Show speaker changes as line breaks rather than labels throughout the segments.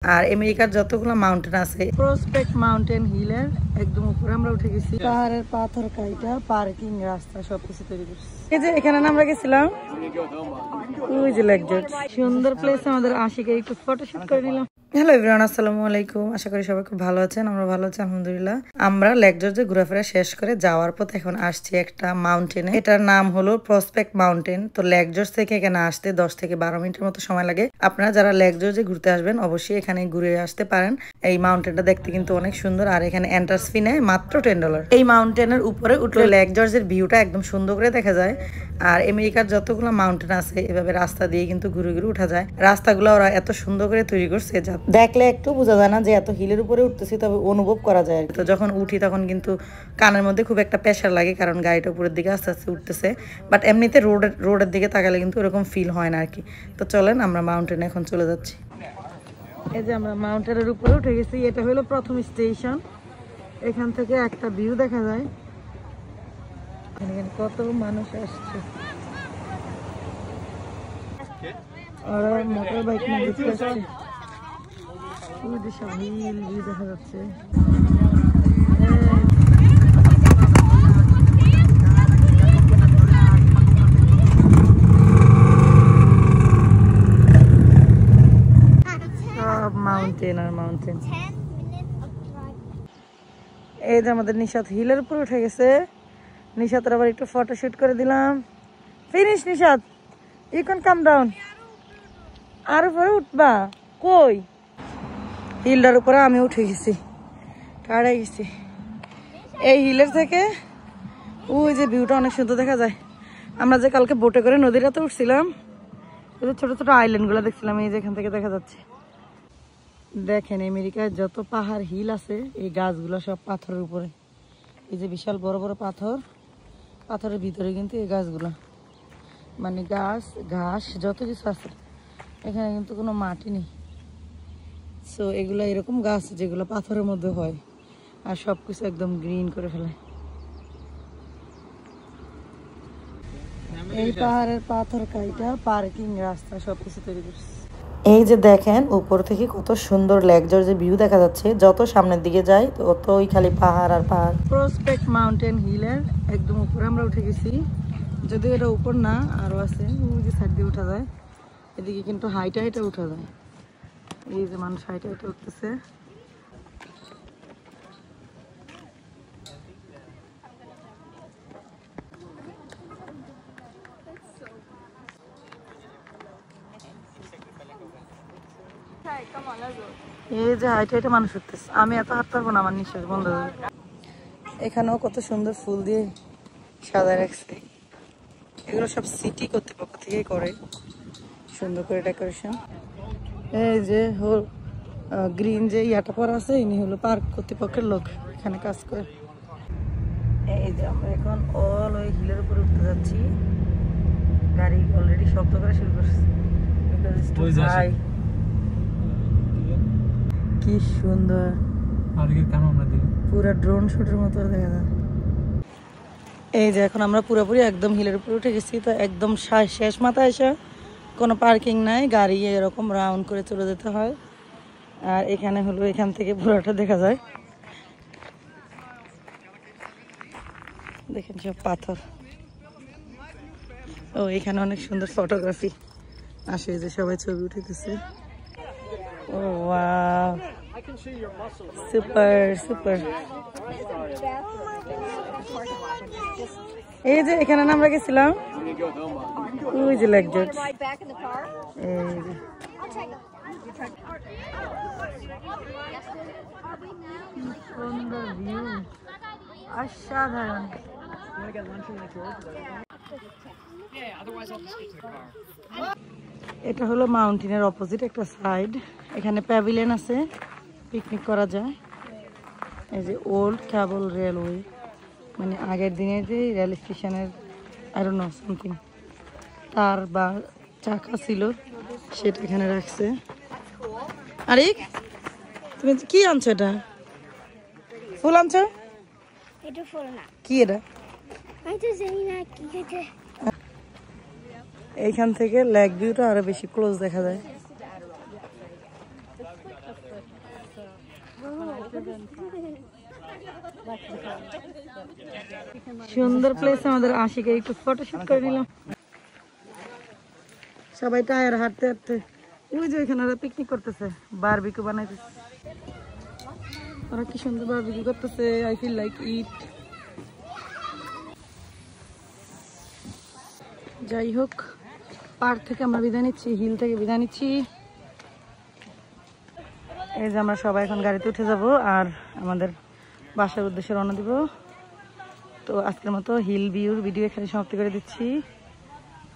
আর আমেরিকার যতগুলো মাউন্টেন আছে প্রসপেক্ট মাউন্টেন হিলের একদম উপরে আমরা উঠে গেছি। পাহাড়ের পাথর কাইটা পার্কিং রাস্তা সবকিছু তৈরি করছি। এই যে এখানে আমরা গেছিলাম, ওই যে লেক জর্জ, সুন্দর প্লেস। আমাদের আশিকে একটু ফটোশুট করে নিলাম। হ্যালো এভরিওয়ান, আসসালামু আলাইকুম। আশা করি সবাই খুব ভালো আছেন। আমরা ভালো আছি আলহামদুলিল্লাহ। আমরা লেক জর্জে ঘোরাফেরা শেষ করে যাওয়ার পথে এখন আসছি একটা মাউন্টেনে। এটার নাম হলো প্রসপেক্ট মাউন্টেন। তো লেক জর্জ থেকে এখানে আসতে 10 থেকে 12 মিনিটের মতো সময় লাগে। আপনারা যারা লেক জর্জে ঘুরতে আসবেন অবশ্যই এখানে ঘুরে আসতে পারেন। এই মাউন্টেনটা দেখতে কিন্তু অনেক সুন্দর, আর এখানে এন্ট্রান্স ফি নেয় মাত্র $10। এই মাউন্টেনের উপরে উঠলে লেক জর্জের ভিউটা একদম সুন্দর করে দেখা যায়। আর আমেরিকার যতগুলো মাউন্টেন আছে এভাবে রাস্তা দিয়ে কিন্তু ঘুরে ঘুরে উঠা যায়। রাস্তাগুলো ওরা এত সুন্দর করে তৈরি করছে, দেখলে একটু বোঝা যায় না যে এত হিলের উপরে উঠতেছি, তবে অনুভব করা যায়। তো যখন উঠি তখন কিন্তু কানের মধ্যে খুব একটা প্রেশার লাগে, কারণ গাড়িটা উপরের দিকে আস্তে আস্তে উঠতেছে। বাট এমনিতে রোডের দিকে তাকালে কিন্তু এরকম ফিল হয় না আর কি। তো চলেন আমরা মাউন্টেনে এখন চলে যাচ্ছি। এই যে আমরা মাউন্টেনের উপরে উঠে গেছি। এটা হলো প্রথম স্টেশন। এখান থেকে একটা ভিউ দেখা যায়। এখানে কত মানুষ আসছে, ওরা মোটর বাইক নিয়ে ঘুরতে আসছে। হিল ভিউ দেখা যাচ্ছে। সব মাউন্টেন আর মাউন্টেন। এই যে আমাদের নিশাত হিলের উপর উঠে গেছে। নিশাতের আবার একটু ফটোশুট করে দিলাম। Finish Nishat, you can come down. আর উপরে উঠবা কই? হিলটার উপরে আমি উঠে গেছি, টাড়াই গেছি। এই হিলের থেকে ওই যে ভিউটা অনেক সুন্দর দেখা যায়। আমরা যে কালকে বোটে করে নদীটাতে উঠছিলাম, ওই যে ছোট ছোট আইল্যান্ড গুলো দেখছিলাম, এই যে এখান থেকে দেখা যাচ্ছে। দেখেন আমেরিকায় যত পাহাড় হিল আছে এই গাছগুলো সব পাথরের উপরে। এই যে বিশাল বড় বড় পাথর, পাথরের ভিতরে কিন্তু এই গাছগুলো, মানে ঘাস যত কিছু আছে। এখানে কিন্তু কোনো মাটি নেই। সো এগুলো এরকম গাছ যেগুলো পাথরের মধ্যে হয়, আর সবকিছু একদম গ্রিন করে ফেলে। এই পাহাড়ের পাথর কাইটা পার্কিং রাস্তা সবকিছু তৈরি করছে। এই যে দেখেন উপর থেকে কত সুন্দর লেক জর্জের ভিউ দেখা যাচ্ছে। যত সামনের দিকে যাই ততই খালি পাহাড় আর পাহাড়। প্রসপেক্ট মাউন্টেন হিলের একদম উপরে আমরা উঠে গেছি। যদিও এটা উপর না, আরো আছে, ওই যে সাইড দিয়ে উঠা যায়। এদিকে কিন্তু হাইটা হাইটা উঠা যায়। এই যে মানুষ হাইটা হাইটা উঠতেছে। এই যে হাইটা হাইটা মানুষ উঠতেছে। আমি এত হাঁটতে পারবো না, আমার নিঃশ্বাস বন্ধ হয়ে যাবে। এখানেও কত সুন্দর ফুল দিয়ে সাজায় রাখছে। এগুলো সব সিটি কর্তৃপক্ষ থেকেই করে, সুন্দর করে ডেকোরেশন। এই যে গ্রিন যে ইয়াটা পরা আছে, ইনি হলো পার্ক কর্তৃপক্ষের লোক, এখানে কাজ করে। এই যে আমরা এখন অল ওই হিলের উপরে উঠতে যাচ্ছি। গাড়ি অলরেডি শব্দ করা শুরু করছে। কি সুন্দর, পুরো ড্রোন শুটের মতো দেখা যায়। এই যে এখন আমরা পুরোপুরি একদম হিলের উপরে উঠে গেছি। তো একদম শেষ মাথায় এসে কোনো পার্কিং নাই, গাড়ি এরকম রাউন্ড করে চলে যেতে হয়। আর এখানে হলো এখান থেকে পুরোটা দেখা যায়। দেখেন সব পাথর। ও এখানে অনেক সুন্দর ফটোগ্রাফি আসে, যে সবাই ছবি উঠেছে। ও ওয়াও, সুপার সুপার। এই যে এখানে আমরা গেছিলাম, ওই যে লেক জর্জ। এই যে সুন্দর ভিউ, অসাধারণ। এটা হলো মাউন্টেনের অপোজিট একটা সাইড। এখানে প্যাভিলিয়ন আছে, পিকনিক করা যায়। এই যে ওল্ড কেবল রেলওয়ে, মানে আগের দিনের যে রেল স্টেশনের আই ডোন্ট নো সামথিং তার বা চাকা ছিল, সেটা এখানে রাখছে। আরে তুমি কি আনছো? এটা ফুল আনছো?
এটা ফুল না,
কি এটা?
আমি তো জানি না কি এটা।
এইখান থেকে লেক ভিউটা আরো বেশি ক্লোজ দেখা যায়। সুন্দর প্লেস আমাদের আশিকে একটু ফটোশুট করে নিলাম সবাই টায়ার হাঁটতে হাঁটতে ওই যে এখানে ওরা পিকনিক করতেছে বারবিকিউ বানাইতেছে ওরা কি সুন্দর বারবিকিউ করতেছে আই ফিল লাইক ইট যাই হোক পার্ক থেকে আমরা বিদায় নিচ্ছি হিল থেকে বিদায় নিচ্ছি এই যে আমরা সবাই এখন গাড়িতে উঠে যাব আর আমাদের বাসার উদ্দেশ্যে রওনা দিব তো আজকের মতো হিল ভিউর ভিডিও এখানে সমাপ্তি করে দিচ্ছি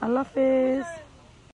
আল্লাহ হাফেজ